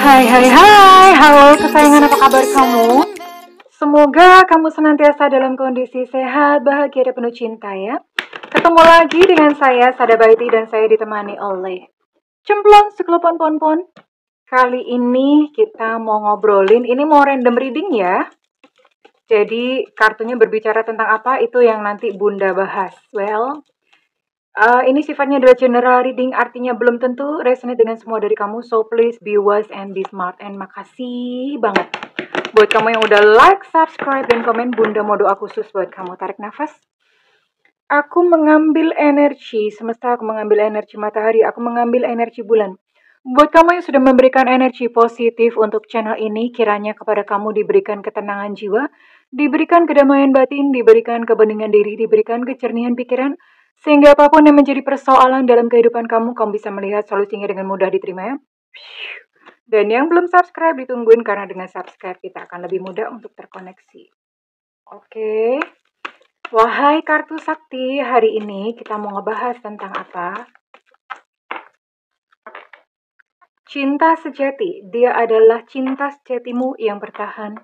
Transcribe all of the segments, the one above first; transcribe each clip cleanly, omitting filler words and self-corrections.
Hai, halo kesayangan, apa kabar kamu? Semoga kamu senantiasa dalam kondisi sehat, bahagia, dan penuh cinta ya. Ketemu lagi dengan saya, Sada Baiti, dan saya ditemani oleh Cemplon Sekelopon Ponpon. Kali ini kita mau ngobrolin, ini mau random reading ya. Jadi kartunya berbicara tentang apa, itu yang nanti Bunda bahas. Ini sifatnya adalah general reading, artinya belum tentu resonate dengan semua dari kamu. So please be wise and be smart. And makasih banget buat kamu yang udah like, subscribe, dan komen. Bunda mau doa khusus buat kamu. Tarik nafas. Aku mengambil energi semesta, aku mengambil energi matahari, aku mengambil energi bulan. Buat kamu yang sudah memberikan energi positif untuk channel ini, kiranya kepada kamu diberikan ketenangan jiwa, diberikan kedamaian batin, diberikan kebeningan diri, diberikan kejernihan pikiran, sehingga apapun yang menjadi persoalan dalam kehidupan kamu, kamu bisa melihat solusinya dengan mudah diterima ya. Dan yang belum subscribe ditungguin, karena dengan subscribe kita akan lebih mudah untuk terkoneksi. Oke. Wahai kartu sakti, hari ini kita mau ngebahas tentang apa? Cinta sejati. Dia adalah cinta sejatimu yang bertahan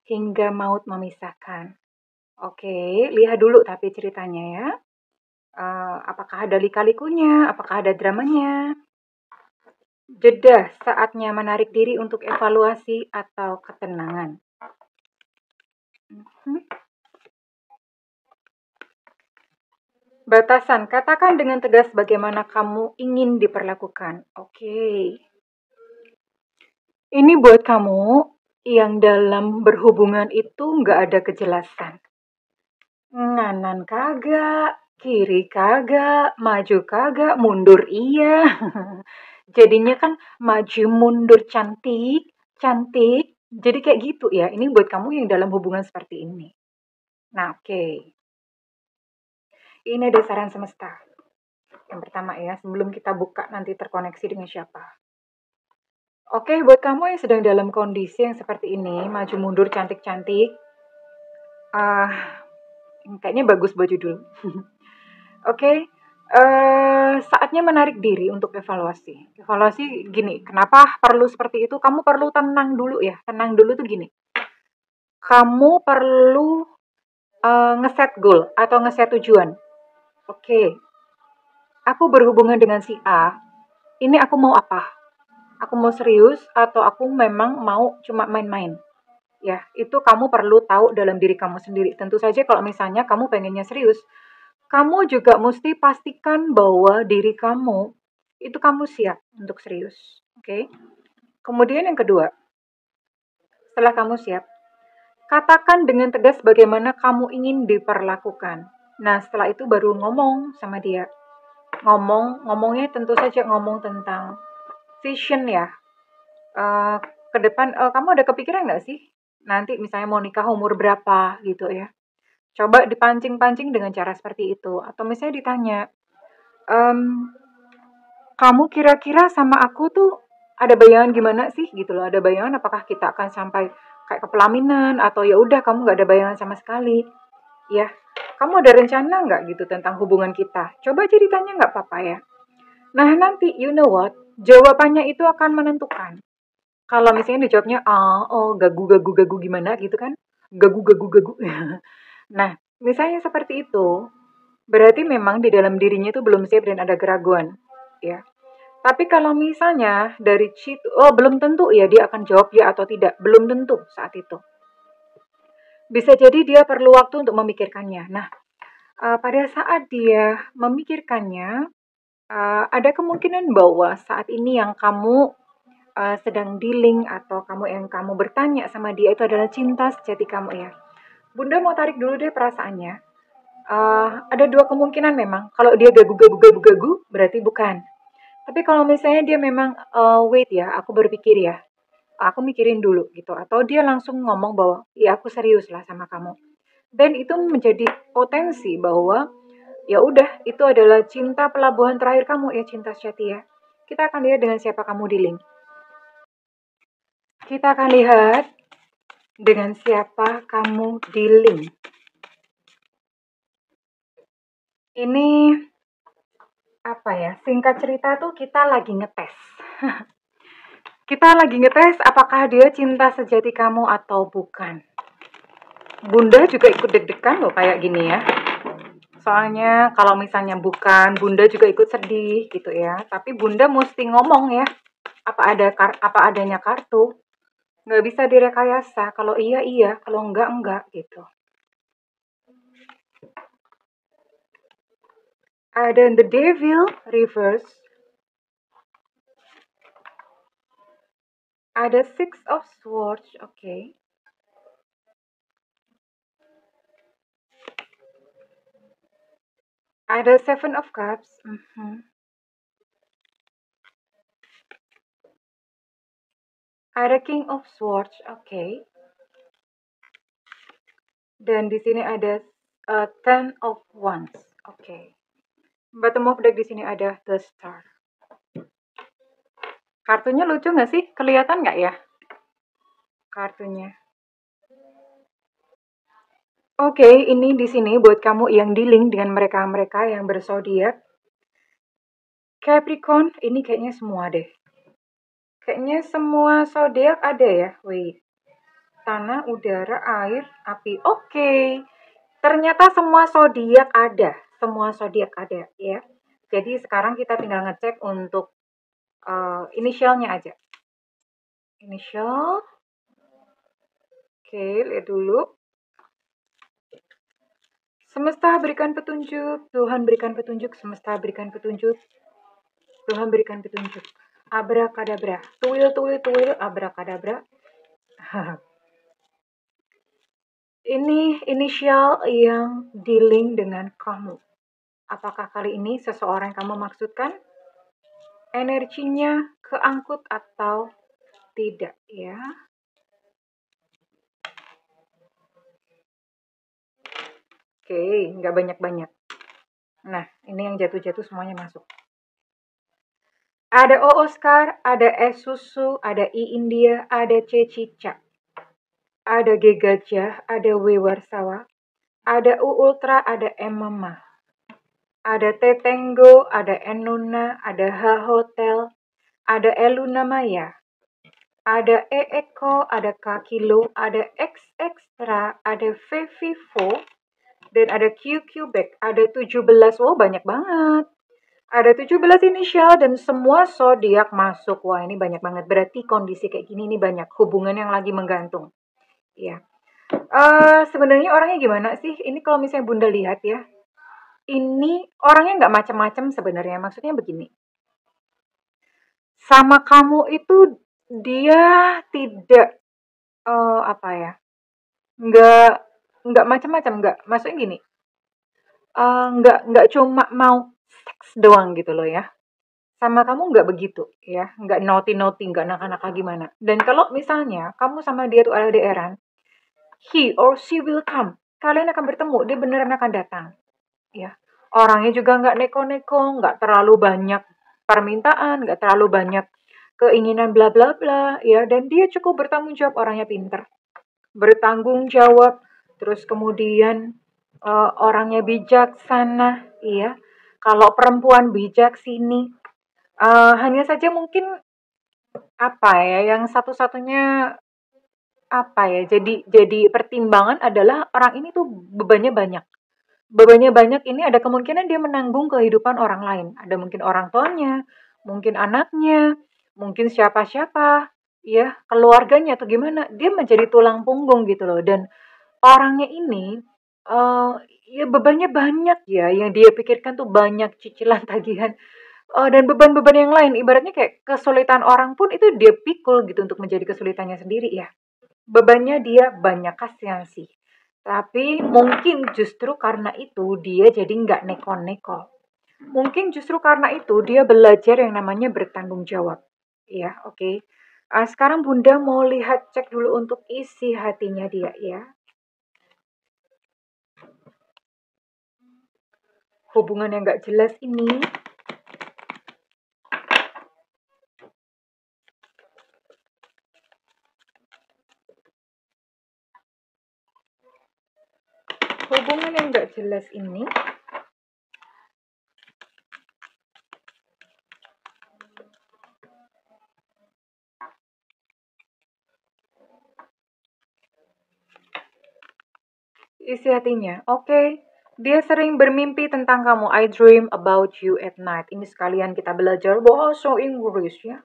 hingga maut memisahkan. Oke, lihat dulu tapi ceritanya ya. Apakah ada lika-likunya? Apakah ada dramanya? Jeda, saatnya menarik diri untuk evaluasi atau ketenangan. Batasan, katakan dengan tegas bagaimana kamu ingin diperlakukan. Oke. Ini buat kamu yang dalam berhubungan itu nggak ada kejelasan. Nganan kagak, kiri kagak, maju kagak, mundur iya. Jadinya kan maju mundur cantik. Jadi kayak gitu ya. Ini buat kamu yang dalam hubungan seperti ini. Nah, oke. Ini ada saran semesta. Yang pertama ya, sebelum kita buka nanti terkoneksi dengan siapa. Oke, buat kamu yang sedang dalam kondisi yang seperti ini, maju mundur cantik-cantik, kayaknya bagus buat judul. Oke, saatnya menarik diri untuk evaluasi. Evaluasi gini, kenapa perlu seperti itu? Kamu perlu tenang dulu ya. Tenang dulu tuh gini. Kamu perlu ngeset goal atau ngeset tujuan. Oke, aku berhubungan dengan si A, ini aku mau apa? Aku mau serius atau aku memang mau cuma main-main? Ya, itu kamu perlu tahu dalam diri kamu sendiri. Tentu saja kalau misalnya kamu pengennya serius, kamu juga mesti pastikan bahwa diri kamu itu kamu siap untuk serius. Oke? Kemudian yang kedua, setelah kamu siap, katakan dengan tegas bagaimana kamu ingin diperlakukan. Nah, setelah itu baru ngomong sama dia. Ngomongnya tentu saja ngomong tentang vision ya. Ke depan, kamu ada kepikiran nggak sih? Nanti misalnya mau nikah umur berapa gitu ya. Coba dipancing-pancing dengan cara seperti itu. Atau misalnya ditanya, kamu kira-kira sama aku tuh ada bayangan gimana sih gitu loh. Ada bayangan apakah kita akan sampai kayak ke pelaminan atau ya udah kamu nggak ada bayangan sama sekali. Ya, kamu ada rencana nggak gitu tentang hubungan kita? Coba ceritanya nggak apa-apa ya. Nah nanti you know what, jawabannya itu akan menentukan. Kalau misalnya dijawabnya gagu gimana gitu kan? Gagu. Nah, misalnya seperti itu, berarti memang di dalam dirinya itu belum siap dan ada keraguan, ya. Tapi kalau misalnya dari situ, belum tentu ya dia akan jawab ya atau tidak, belum tentu saat itu. Bisa jadi dia perlu waktu untuk memikirkannya. Nah, pada saat dia memikirkannya, ada kemungkinan bahwa saat ini yang kamu sedang dealing atau yang kamu bertanya sama dia itu adalah cinta sejati kamu ya. Bunda mau tarik dulu deh perasaannya. Ada dua kemungkinan memang. Kalau dia gagu, berarti bukan. Tapi kalau misalnya dia memang wait ya, aku berpikir ya, aku mikirin dulu gitu. Atau dia langsung ngomong bahwa ya aku serius lah sama kamu. Dan itu menjadi potensi bahwa ya udah itu adalah cinta pelabuhan terakhir kamu ya, cinta sejati ya. Kita akan lihat dengan siapa kamu dealing. Kita akan lihat dengan siapa kamu dealing. Ini apa ya? Singkat cerita tuh kita lagi ngetes. Kita lagi ngetes apakah dia cinta sejati kamu atau bukan. Bunda juga ikut deg-degan loh kayak gini ya. Soalnya kalau misalnya bukan, Bunda juga ikut sedih gitu ya. Tapi Bunda mesti ngomong ya, apa adanya kartu. Nggak bisa direkayasa. Kalau iya iya, kalau enggak gitu. Ada the devil reverse. Ada six of swords, oke. Ada seven of cups. Ada king of swords, oke. Dan di sini ada ten of wands, oke. Bottom of deck di sini ada the star. Kartunya lucu nggak sih? Kelihatan nggak ya kartunya? Oke, ini di sini buat kamu yang dealing dengan mereka-mereka yang berzodiak. Capricorn, ini kayaknya semua deh. Kayaknya semua zodiak ada ya. Wait. Tanah, udara, air, api. Oke. Ternyata semua zodiak ada. Semua zodiak ada ya. Jadi sekarang kita tinggal ngecek untuk inisialnya aja. Inisial. Oke, lihat dulu. Semesta berikan petunjuk, Tuhan berikan petunjuk, semesta berikan petunjuk, Tuhan berikan petunjuk. Abrakadabra, tuil, abrakadabra. Ini inisial yang dealing dengan kamu. Apakah kali ini seseorang yang kamu maksudkan energinya keangkut atau tidak ya? Oke, nggak banyak-banyak. Nah, ini yang jatuh-jatuh semuanya masuk. Ada O Oscar, ada S Susu, ada I India, ada C Cicak. Ada G Gajah, ada W Warsawa, ada U Ultra, ada M Mama. Ada T Tango, ada N Nuna, ada H Hotel, ada E Luna Maya. Ada E Eko, ada K Kilo, ada X Extra, ada V Vivo, dan ada Q Quebec, ada 17. Wow, banyak banget. Ada 17 inisial dan semua zodiak masuk. Wah, ini banyak banget. Berarti kondisi kayak gini ini banyak hubungan yang lagi menggantung. Ya. Sebenarnya orangnya gimana sih? Ini kalau misalnya Bunda lihat ya, ini orangnya nggak macam-macam sebenarnya. Maksudnya begini, sama kamu itu dia tidak apa ya? Nggak nggak macam-macam, nggak. Maksudnya gini, nggak cuma mau seks doang gitu loh ya. Sama kamu nggak begitu ya, nggak naughty-naughty, nggak nakal-nakal gimana. Dan kalau misalnya kamu sama dia tuh LDR-an, he or she will come. Kalian akan bertemu, dia beneran akan datang. Ya, orangnya juga nggak neko-neko, nggak terlalu banyak permintaan, nggak terlalu banyak keinginan bla bla bla, ya. Dan dia cukup bertanggung jawab, orangnya pinter, bertanggung jawab, terus kemudian orangnya bijaksana, iya. Kalau perempuan bijak sini, hanya saja mungkin apa ya, yang satu-satunya apa ya, jadi pertimbangan adalah orang ini tuh bebannya banyak. Bebannya banyak ini ada kemungkinan dia menanggung kehidupan orang lain. Ada mungkin orang tuanya, mungkin anaknya, mungkin siapa-siapa, ya, keluarganya atau gimana. Dia menjadi tulang punggung gitu loh. Dan orangnya ini eh ya bebannya banyak ya, yang dia pikirkan tuh banyak cicilan tagihan. Dan beban-beban yang lain, ibaratnya kayak kesulitan orang pun itu dia pikul gitu untuk menjadi kesulitannya sendiri ya. Bebannya dia banyak, kasihan sih. Tapi mungkin justru karena itu dia jadi nggak neko-neko. Mungkin justru karena itu dia belajar yang namanya bertanggung jawab. Ya, oke. Okay. Sekarang Bunda mau lihat cek dulu untuk isi hatinya dia ya. Hubungan yang nggak jelas ini. Hubungan yang nggak jelas ini. isi hatinya. Oke. Dia sering bermimpi tentang kamu. I dream about you at night. Ini sekalian kita belajar bahasa Inggris ya.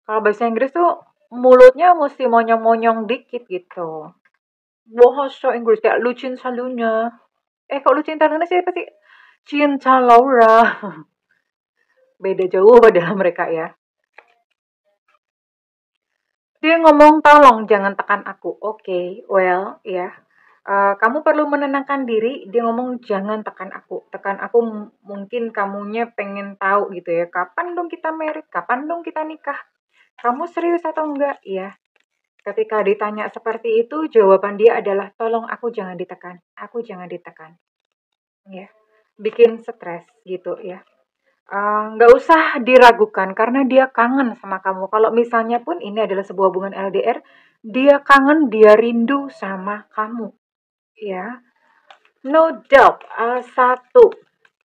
Kalau bahasa Inggris tuh mulutnya mesti monyong-monyong dikit gitu. Bahasa Inggris kayak Lucin Salunya. Kok Lucin Salunya sih pasti Cinta Laura. Beda jauh padahal mereka ya. Dia ngomong, tolong jangan tekan aku. Oke, well, ya. Kamu perlu menenangkan diri. Dia ngomong, jangan tekan aku. Tekan aku mungkin kamunya pengen tahu gitu ya. Kapan dong kita married? Kapan dong kita nikah? Kamu serius atau enggak? Iya. Ketika ditanya seperti itu, jawaban dia adalah, tolong aku jangan ditekan. Aku jangan ditekan. Ya. Bikin stres gitu ya. Nggak usah diragukan karena dia kangen sama kamu. Kalau misalnya pun ini adalah sebuah hubungan LDR, dia kangen, dia rindu sama kamu, ya. No doubt, satu,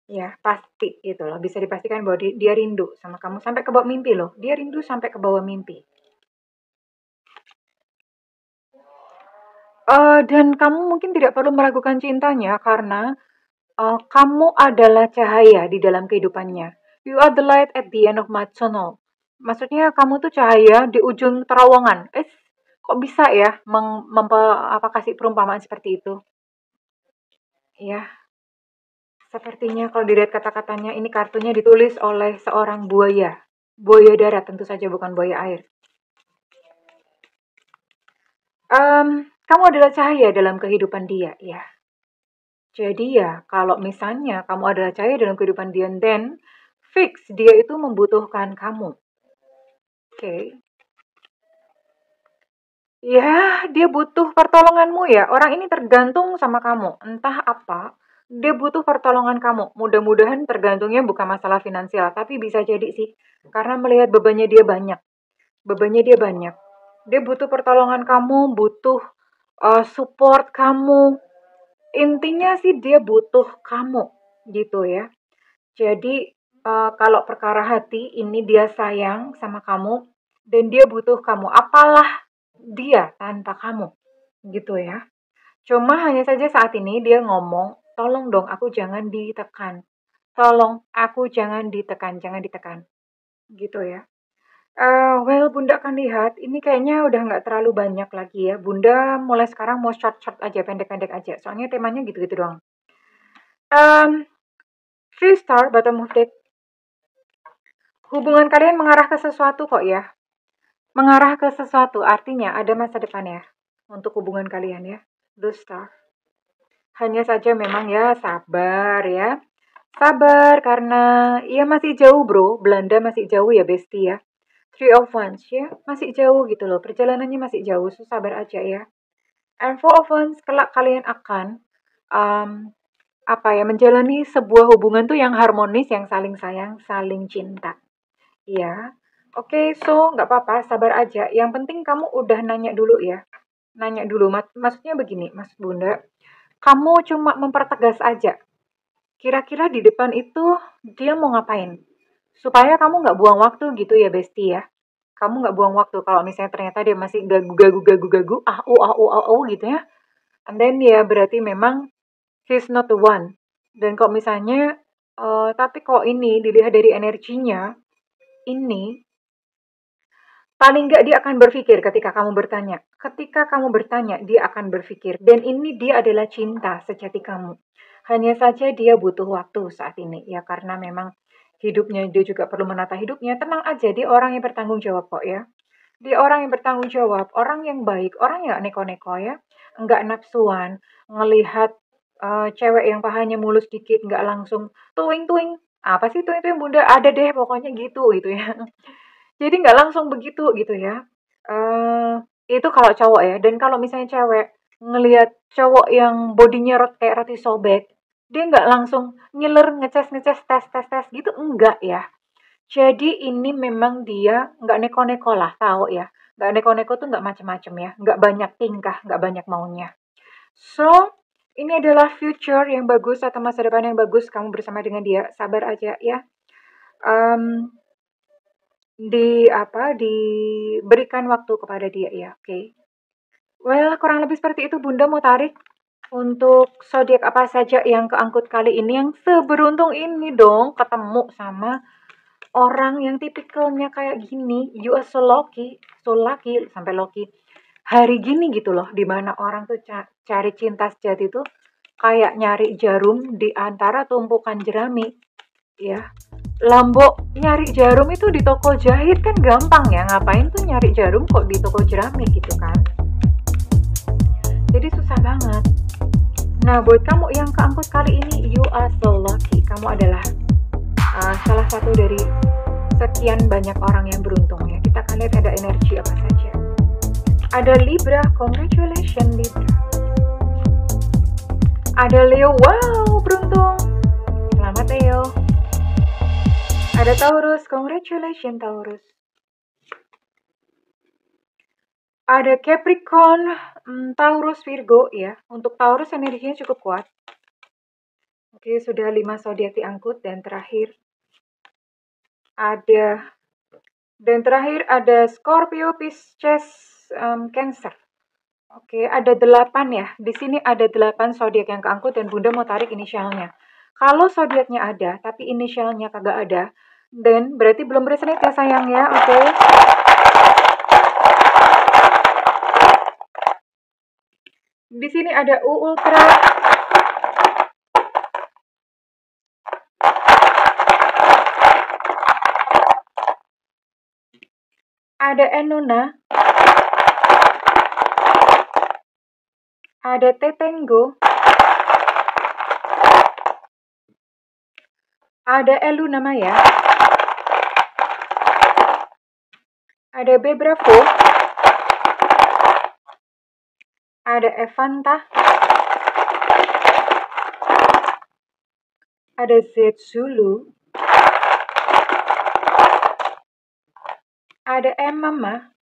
ya pasti gitu loh. Bisa dipastikan bahwa dia rindu sama kamu sampai ke bawah mimpi loh. Dia rindu sampai ke bawah mimpi. Dan kamu mungkin tidak perlu meragukan cintanya karena kamu adalah cahaya di dalam kehidupannya. You are the light at the end of my tunnel. Maksudnya kamu tuh cahaya di ujung terowongan. Kok bisa ya kasih perumpamaan seperti itu? Ya, sepertinya kalau dilihat kata-katanya ini kartunya ditulis oleh seorang buaya. Buaya darat tentu saja bukan buaya air. Kamu adalah cahaya dalam kehidupan dia, ya. Jadi ya, kalau misalnya kamu adalah cahaya dalam kehidupan dia, then fix dia itu membutuhkan kamu. Oke. Ya, dia butuh pertolonganmu ya. Orang ini tergantung sama kamu. Entah apa, dia butuh pertolongan kamu. Mudah-mudahan tergantungnya bukan masalah finansial, tapi bisa jadi sih. Karena melihat bebannya dia banyak. Bebannya dia banyak. Dia butuh pertolongan kamu, butuh support kamu. Intinya sih dia butuh kamu, gitu ya. Jadi kalau perkara hati ini dia sayang sama kamu dan dia butuh kamu. Apalah dia tanpa kamu, gitu ya. Cuma hanya saja saat ini dia ngomong, tolong dong aku jangan ditekan. Tolong aku jangan ditekan, jangan ditekan. Gitu ya. Well, Bunda akan lihat, ini kayaknya udah nggak terlalu banyak lagi ya. Bunda mulai sekarang mau short-short aja, pendek-pendek aja. Soalnya temanya gitu-gitu doang. Three star, bottom of deck. Hubungan kalian mengarah ke sesuatu kok ya. Mengarah ke sesuatu artinya ada masa depan ya. Untuk hubungan kalian ya. The star. Hanya saja memang ya sabar ya. Sabar karena ya masih jauh bro. Belanda masih jauh ya Besti ya. Three of Wands ya. Masih jauh gitu loh. Perjalanannya masih jauh. So sabar aja ya. And Four of Wands kelak kalian akan um, menjalani sebuah hubungan tuh yang harmonis, yang saling sayang, saling cinta. Iya. Oke, so nggak apa-apa, sabar aja. Yang penting kamu udah nanya dulu ya. Nanya dulu, maksudnya begini, Mas Bunda. Kamu cuma mempertegas aja. Kira-kira di depan itu dia mau ngapain? Supaya kamu nggak buang waktu gitu ya, Besti ya. Kamu nggak buang waktu kalau misalnya ternyata dia masih gagu-gagu, gitu ya. And then ya berarti memang he's not the one. Dan kok misalnya, tapi kok ini dilihat dari energinya, ini paling nggak dia akan berpikir ketika kamu bertanya. Ketika kamu bertanya, dia akan berpikir. Dan ini dia adalah cinta sejati kamu. Hanya saja dia butuh waktu saat ini. Ya karena memang hidupnya, dia juga perlu menata hidupnya. Tenang aja, dia orang yang bertanggung jawab kok ya. Dia orang yang bertanggung jawab, orang yang baik, orang yang neko-neko ya. Enggak nafsuan, ngelihat cewek yang pahanya mulus dikit, nggak langsung tuing-tuing. Apa sih tuing-tuing bunda? Ada deh pokoknya gitu ya. Jadi nggak langsung begitu gitu ya. Eh itu kalau cowok ya. Dan kalau misalnya cewek ngelihat cowok yang bodinya kayak roti sobek, dia nggak langsung ngiler, ngeces, tes gitu, enggak ya. Jadi ini memang dia nggak neko-neko lah, tahu ya. Nggak neko-neko tuh nggak macem-macem ya. Nggak banyak tingkah, nggak banyak maunya. So, ini adalah future yang bagus atau masa depan yang bagus kamu bersama dengan dia. Sabar aja ya. Um, diberikan waktu kepada dia ya, oke. Well, kurang lebih seperti itu Bunda mau tarik. Untuk zodiak apa saja yang keangkut kali ini, yang seberuntung ini dong ketemu sama orang yang tipikalnya kayak gini. You are so lucky sampai lucky. Hari gini gitu loh, dimana orang tuh cari cinta sejati tuh kayak nyari jarum di antara tumpukan jerami. Ya, Lambo nyari jarum itu di toko jahit kan gampang ya, ngapain tuh nyari jarum kok di toko jerami gitu kan. Jadi susah banget. Nah, buat kamu yang keangkut kali ini, you are so lucky. Kamu adalah salah satu dari sekian banyak orang yang beruntung ya. Kita akan lihat ada energi apa saja. Ada Libra, congratulations Libra. Ada Leo, wow beruntung. Selamat Leo. Ada Taurus, congratulations Taurus. Ada Capricorn, Taurus, Virgo ya. Untuk Taurus energinya cukup kuat. Oke, sudah 5 zodiak diangkut dan terakhir ada Scorpio, Pisces, Cancer. Oke, ada 8 ya. Di sini ada 8 zodiak yang keangkut dan Bunda mau tarik inisialnya. Kalau zodiaknya ada tapi inisialnya kagak ada, dan berarti belum resonate ya sayang ya. Oke. Di sini ada U Ultra, ada Enuna, ada Tetengo, ada Elu Namaya, ada B Bravo, ada Evanta, ada Z Zulu, ada M Mama,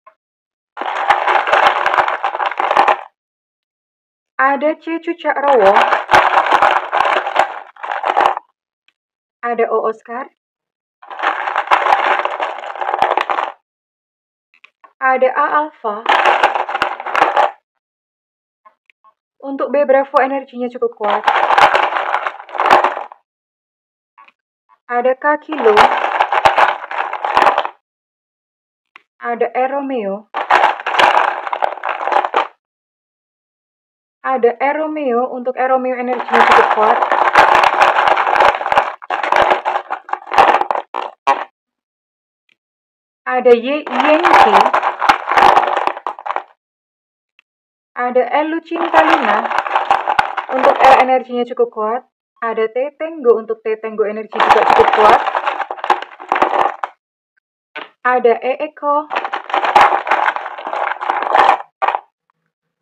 ada C Cucak Rowo, ada O Oscar, ada A Alpha. Untuk B Bravo energinya cukup kuat. Ada K Kilo, ada E Romeo, ada E Romeo. Untuk E Romeo energinya cukup kuat. Ada Yankee, ada Elu Cinta Luna. Untuk L energinya cukup kuat. Ada Tetengo. Untuk Tetengo energi juga cukup kuat. Ada E Eko.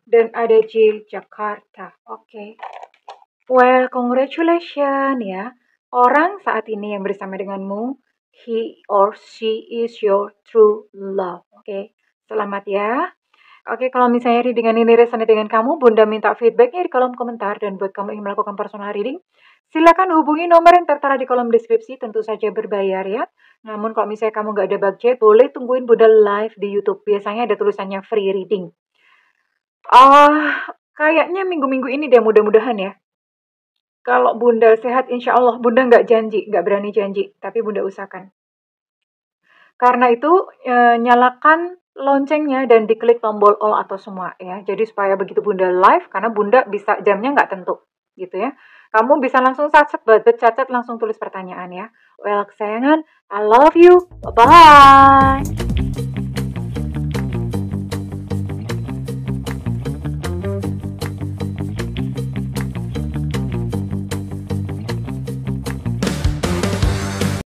Dan ada J Jakarta. Oke. Well, congratulations ya. Orang saat ini yang bersama denganmu, he or she is your true love. Oke. Selamat ya. Oke, kalau misalnya readingan ini resonate dengan kamu, Bunda minta feedbacknya di kolom komentar. Dan buat kamu yang melakukan personal reading, silakan hubungi nomor yang tertera di kolom deskripsi, tentu saja berbayar ya. Namun kalau misalnya kamu nggak ada budget, boleh tungguin Bunda live di YouTube. Biasanya ada tulisannya free reading. Kayaknya minggu-minggu ini deh, mudah-mudahan ya. Kalau Bunda sehat, insya Allah. Bunda nggak janji, nggak berani janji, tapi Bunda usahakan. Karena itu, nyalakan loncengnya dan diklik tombol all atau semua ya. Jadi supaya begitu Bunda live, karena Bunda bisa jamnya nggak tentu gitu ya. Kamu bisa langsung cacat langsung tulis pertanyaan ya. Well, kesayangan, I love you. Bye-bye.